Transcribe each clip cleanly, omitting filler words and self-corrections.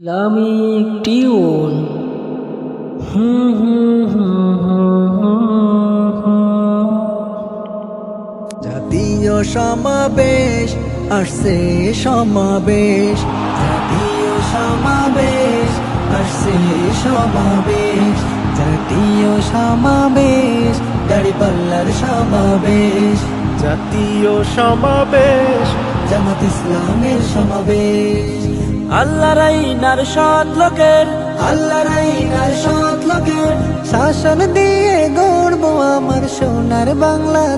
Islamic tune. জাতীয় সমাবেশ আসছে সমাবেশ, জাতীয় সমাবেশ আসছে সমাবেশ, জাতীয় সমাবেশ দাঁড়িপাল্লার সমাবেশ, জাতীয় সমাবেশ, জামাত ইসলামের সমাবেশ। আল্লাহর আইনার সৎ লোকের, আল্লাহর আইনার সৎ লোকের শাসন দিয়ে গড়ব আমার সোনার বাংলাদেশ।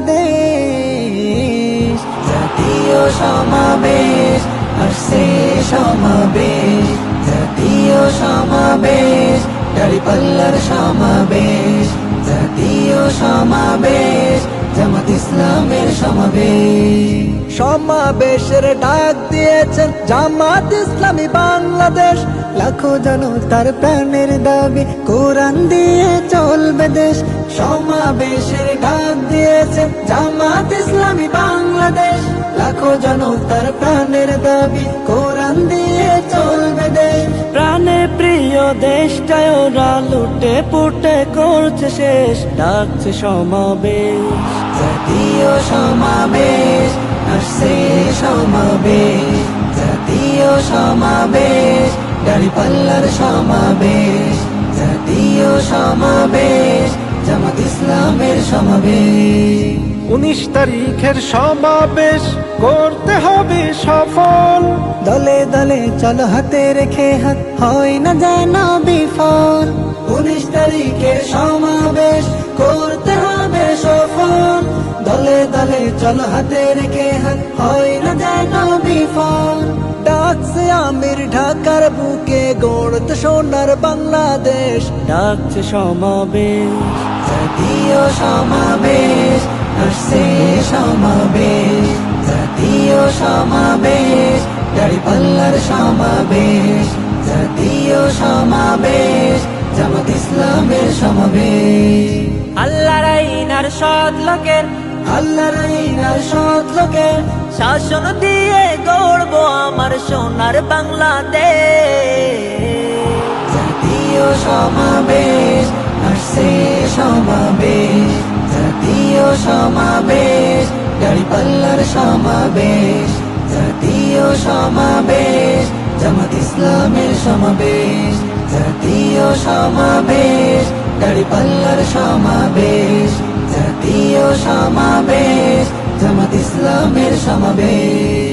জাতীয় সমাবেশ আসছে সমাবেশ, জাতীয় সমাবেশ দাঁড়িপাল্লার সমাবেশ, জাতীয় সমাবেশ জামাত ইসলামের সমাবেশ। সমাবেশের ডাক দিয়েছেন জামাত ইসলামী বাংলাদেশ, লাখো জনতার প্রাণের দাবি কোরআন দিয়ে চলবে দেশ। সমাবেশের ডাক দিয়েছেন জামাত ইসলামী বাংলাদেশ, লাখো জনতার প্রাণের দাবি কোরআন দিয়ে চলবে দেশ। প্রাণে প্রিয় দেশটায় ওরা লুটে পুটে করছে শেষ, ডাকছে সমাবেশ। জাতীয় সমাবেশ আসছে সমাবেশ, জাতীয় সমাবেশ দাঁড়িপাল্লার সমাবেশ, জাতীয় সমাবেশ জামাত ইসলামের সমাবেশ। 19 তারিখের সমাবেশ করতে হবে সফল, দলে দলে চলো হাতে রেখে হাত হয় না যেন বিফল। 19 তারিখের সমাবেশ করতে হবে সফল, দলে দলে চলো হাতে রেখে হাত হয় না যেন বিফল। ডাকছে আমির ঢাকার বুকে গড়তে সোনার বাংলাদেশ, ডাকছে সমাবেশ। জাতীয় সমাবেশ আসছে সমাবেশ, জাতীয় সমাবেশ দাঁড়িপাল্লার সমাবেশ, জাতীয় সমাবেশ জামাত ইসলামের সমাবেশ। আল্লাহর আইনার সৎ লোকের, আল্লাহর আইনার সৎ লোকের শাসন দিয়ে গড়ব আমার সোনার বাংলাদেশ। জাতীয় সমাবেশ আসছে সমাবেশ, জাতীয় সমাবেশ দাঁড়িপাল্লার সমাবেশ, জাতীয় সমাবেশ জামাত ইসলামের সমাবেশ, জাতীয় সমাবেশ দাঁড়িপাল্লার সমাবেশ, জাতীয় সমাবেশ জামাত ইসলামের সমাবেশ।